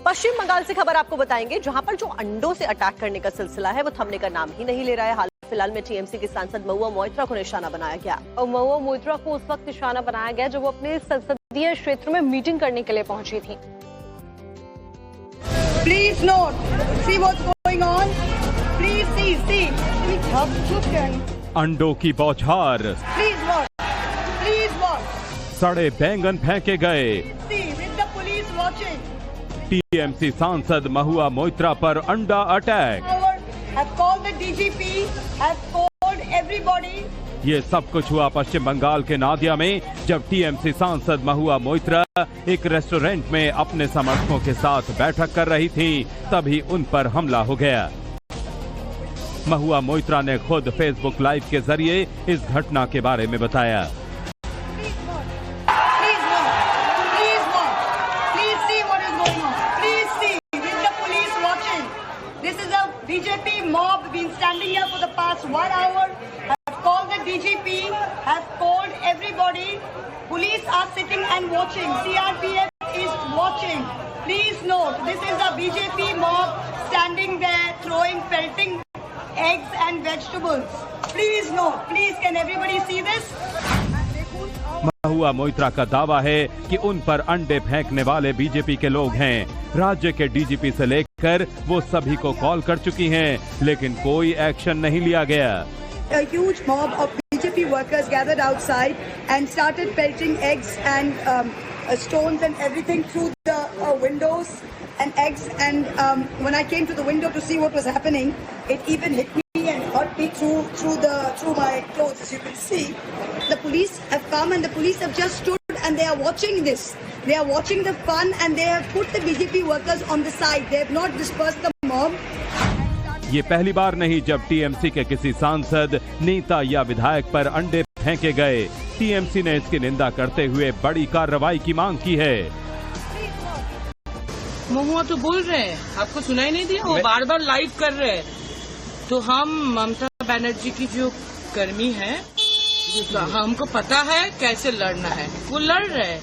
पश्चिम बंगाल से खबर आपको बताएंगे, जहां पर जो अंडों से अटैक करने का सिलसिला है वो थमने का नाम ही नहीं ले रहा है। हाल फिलहाल में टीएमसी की सांसद महुआ मोइत्रा को निशाना बनाया गया और महुआ मोइत्रा को उस वक्त निशाना बनाया गया जब वो अपने संसदीय क्षेत्र में मीटिंग करने के लिए पहुंची थी। Please note, see what's going on. Please see. अंडों की बौछार, Please watch. सड़े बैंगन फेंके गए। See, with the police watching. TMC सांसद महुआ मोइत्रा पर अंडा attack. Have called the DGP, have called everybody. ये सब कुछ हुआ पश्चिम बंगाल के नादिया में, जब टीएमसी सांसद महुआ मोइत्रा एक रेस्टोरेंट में अपने समर्थकों के साथ बैठक कर रही थी, तभी उन पर हमला हो गया। महुआ मोइत्रा ने खुद फेसबुक लाइव के जरिए इस घटना के बारे में बताया। This is a BJP mob been standing here for the past 1 hour. Have called the DGP, have called everybody. Police are sitting and watching. CRPF is watching. Please note, this is a BJP mob standing there throwing, pelting eggs and vegetables. Please note, please can everybody see this? Mahua Moitra का दावा है कि उन पर अंडे फेंकने वाले BJP के लोग हैं। राज्य के डीजीपी से लेकर वो सभी को कॉल कर चुकी हैं, लेकिन कोई एक्शन नहीं लिया गया। A huge mob of BJP workers gathered outside and started pelting eggs and stones and everything through the windows and eggs. And when I came to the window to see what was happening, it even hit me and hurt me through my clothes, as you can see. The police have come and the police have just stood and they are watching this. They are watching the fun and they have put the BJP workers on the side. They have not dispersed the mob. ये पहली बार नहीं जब TMC के किसी सांसद, नेता या विधायक पर अंडे फेंके गए। टीएमसी ने इसकी निंदा करते हुए बड़ी कार्रवाई की मांग की है। महुआ तो बोल रहे हैं, आपको सुनाई नहीं दिया? वो बार बार लाइव कर रहे हैं। तो हम ममता बनर्जी की जो कर्मी है, हमको पता है कैसे लड़ना है, वो लड़ रहे हैं।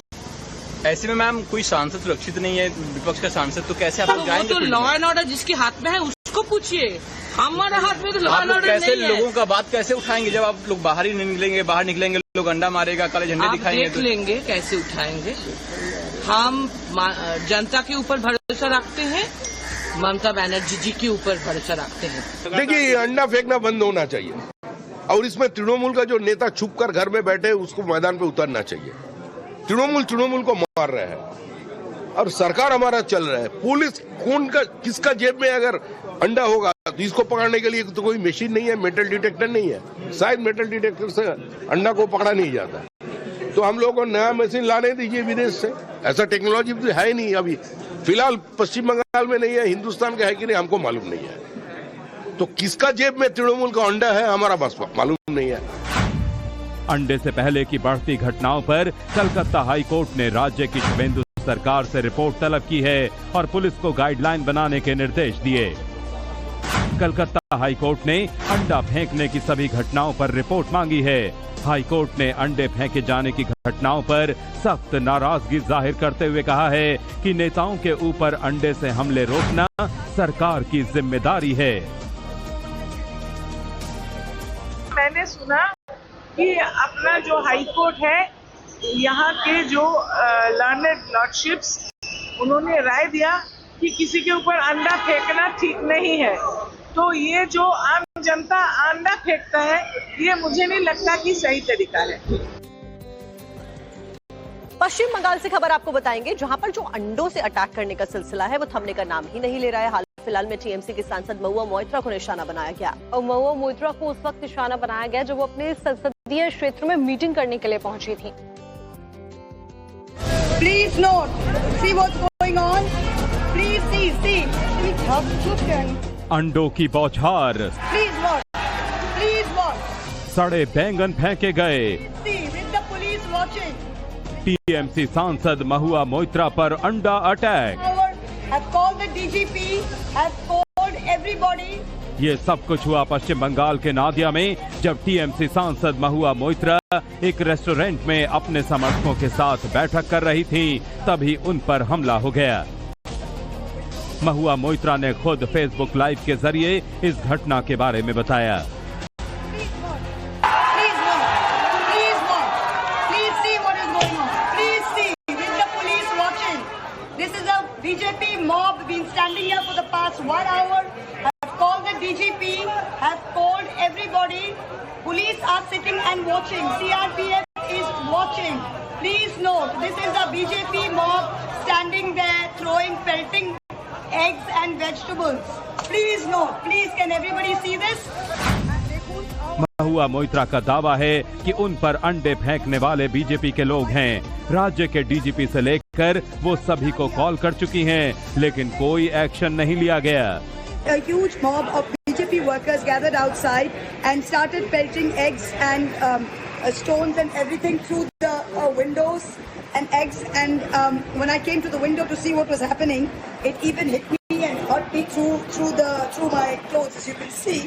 ऐसे में मैम कोई सांसद सुरक्षित नहीं है, विपक्ष का सांसद, तो कैसे आप लोग जाएंगे? तो लॉ एंड ऑर्डर जिसके हाथ में है उसको पूछिए, हमारे हाथ में तो लॉ एंड ऑर्डर नहीं है। कैसे लोगों का बात कैसे उठाएंगे जब आप लोग बाहर ही निकलेंगे? बाहर निकलेंगे लोग अंडा मारेगा, काले झंडे दिखाएंगे। देख लेंगे कैसे उठाएंगे। हम जनता के ऊपर भरोसा रखते हैं, ममता बनर्जी जी के ऊपर भरोसा रखते हैं। देखिए, अंडा फेंकना बंद होना चाहिए और इसमें तृणमूल का जो नेता छुप कर घर में बैठे उसको मैदान पे उतरना चाहिए। तृणमूल को मार रहे हैं और सरकार हमारा चल रहा है। पुलिस कौन का किसका जेब में अगर अंडा होगा तो इसको पकड़ने के लिए तो कोई मशीन नहीं है, मेटल डिटेक्टर नहीं है। शायद मेटल डिटेक्टर से अंडा को पकड़ा नहीं जाता। तो हम लोगों को नया मशीन लाने दीजिए विदेश से। ऐसा टेक्नोलॉजी तो है ही नहीं अभी फिलहाल। पश्चिम बंगाल में नहीं है, हिंदुस्तान का है कि नहीं हमको मालूम नहीं है। तो किसका जेब में तृणमूल का अंडा है हमारा बस मालूम नहीं है। अंडे से पहले की बढ़ती घटनाओं पर कलकत्ता हाई कोर्ट ने राज्य की शुभेंदु सरकार से रिपोर्ट तलब की है और पुलिस को गाइडलाइन बनाने के निर्देश दिए। कलकत्ता हाई कोर्ट ने अंडा फेंकने की सभी घटनाओं पर रिपोर्ट मांगी है। हाई कोर्ट ने अंडे फेंके जाने की घटनाओं पर सख्त नाराजगी जाहिर करते हुए कहा है कि नेताओं के ऊपर अंडे से हमले रोकना सरकार की जिम्मेदारी है। मैंने सुना कि अपना जो हाई कोर्ट है, यहाँ के जो लर्नेड लॉर्डशिप्स, उन्होंने राय दिया कि किसी के ऊपर अंडा फेंकना ठीक नहीं है। तो ये जो आम जनता अंडा फेंकता है, ये मुझे नहीं लगता कि सही तरीका है। पश्चिम बंगाल से खबर आपको बताएंगे, जहां पर जो अंडों से अटैक करने का सिलसिला है वो थमने का नाम ही नहीं ले रहा है। हाल फिलहाल में टीएमसी की सांसद महुआ मोइत्रा को निशाना बनाया गया और महुआ मोइत्रा को उस वक्त निशाना बनाया गया जब वो अपने संसदीय क्षेत्र में मीटिंग करने के लिए पहुंची थी। Please note, see what's going on. Please see. अंडों की बौछार, Please watch. सड़े बैंगन फेंके गए। See, with the police watching. TMC सांसद महुआ मोइत्रा पर अंडा attack. Have called the DGP, have called everybody. ये सब कुछ हुआ पश्चिम बंगाल के नादिया में, जब टीएमसी सांसद महुआ मोइत्रा एक रेस्टोरेंट में अपने समर्थकों के साथ बैठक कर रही थी, तभी उन पर हमला हो गया। महुआ मोइत्रा ने खुद फेसबुक लाइव के जरिए इस घटना के बारे में बताया। This is a BJP mob been standing here for the past 1 hour. Have called the DGP, have called everybody. Police are sitting and watching. CRPF is watching. Please note, this is a BJP mob standing there throwing, pelting eggs and vegetables. Please note, please can everybody see this? Mahua Moitra का दावा है कि उन पर अंडे फेंकने वाले BJP के लोग हैं। राज्य के डीजीपी से लेकर वो सभी को कॉल कर चुकी हैं, लेकिन कोई एक्शन नहीं लिया गया। A huge mob of BJP workers gathered outside and started pelting eggs and stones and everything through the windows and eggs. And when I came to the window to see what was happening, it even hit me and hurt me through my clothes, as you can see.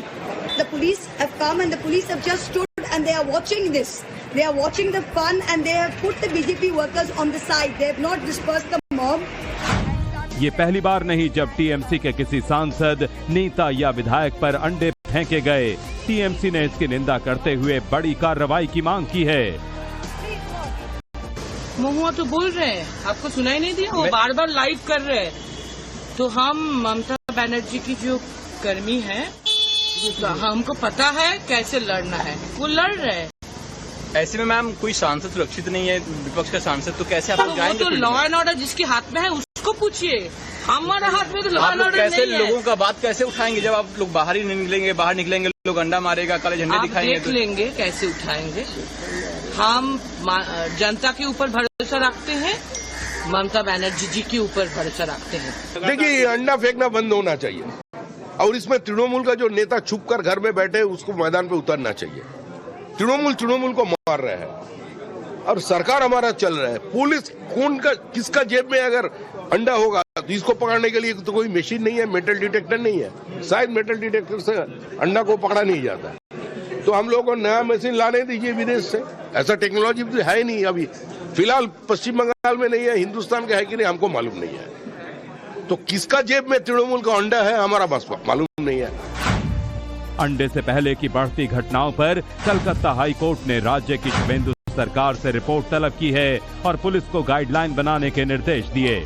The police have come and the police have just stood and they are watching this. They are watching the fun and they have put the BJP workers on the side. They have not dispersed the mob. ये पहली बार नहीं जब TMC के किसी सांसद, नेता या विधायक पर अंडे फेंके गए। टीएमसी ने इसकी निंदा करते हुए बड़ी कार्रवाई की मांग की है। महुआ तो बोल रहे हैं, आपको सुनाई नहीं दिया? वो बार बार लाइव कर रहे हैं। तो हम ममता बनर्जी की जो कर्मी हैं, तो हमको पता है कैसे लड़ना है, वो लड़ रहे हैं। ऐसे में मैम कोई सांसद सुरक्षित नहीं है, विपक्ष का सांसद, तो कैसे आप लोग जाएंगे? तो लॉ एंड ऑर्डर जिसके हाथ में है उसको पूछिए, हमारे हाथ में तो लॉ एंड ऑर्डर कैसे नहीं है। लोगों का बात कैसे उठाएंगे जब आप लोग बाहर ही नहीं निकलेंगे? बाहर निकलेंगे लोग अंडा मारेगा, काले झंडे दिखाएंगे। देख लेंगे कैसे उठाएंगे। हम जनता के ऊपर भरोसा रखते हैं, ममता बनर्जी जी के ऊपर भरोसा रखते हैं। देखिए, अंडा फेंकना बंद होना चाहिए और इसमें तृणमूल का जो नेता छुप कर घर में बैठे उसको मैदान पे उतरना चाहिए। तृणमूल को मार रहा है और सरकार हमारा चल रहा है। पुलिस कौन का किसका जेब में अगर अंडा होगा तो इसको पकड़ने के लिए तो कोई मशीन नहीं है, मेटल डिटेक्टर नहीं है। शायद मेटल डिटेक्टर से अंडा को पकड़ा नहीं जाता। तो हम लोगों को नया मशीन लाने दीजिए विदेश से। ऐसा टेक्नोलॉजी तो है नहीं अभी, फिलहाल पश्चिम बंगाल में नहीं है, हिंदुस्तान का है कि नहीं हमको मालूम नहीं है। तो किसका जेब में तृणमूल का अंडा है हमारा बस मालूम नहीं है। अंडे से पहले की बढ़ती घटनाओं पर कलकत्ता हाई कोर्ट ने राज्य की शुभेंदु सरकार से रिपोर्ट तलब की है और पुलिस को गाइडलाइन बनाने के निर्देश दिए।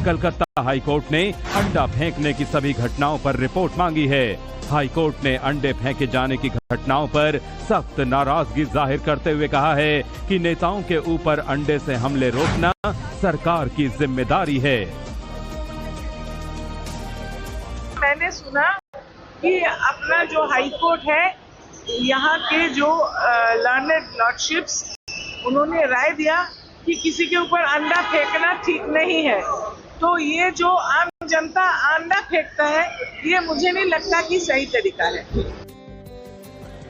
कलकत्ता हाई कोर्ट ने अंडा फेंकने की सभी घटनाओं पर रिपोर्ट मांगी है। हाई कोर्ट ने अंडे फेंके जाने की घटनाओं पर सख्त नाराजगी जाहिर करते हुए कहा है कि नेताओं के ऊपर अंडे से हमले रोकना सरकार की जिम्मेदारी है। मैंने सुना कि अपना जो हाई कोर्ट है, यहाँ के जो लर्नेड लॉर्डशिप्स, उन्होंने राय दिया कि किसी के ऊपर अंडा फेंकना ठीक नहीं है। तो ये जो आम जनता अंडा फेंकता है, ये मुझे नहीं लगता कि सही तरीका है।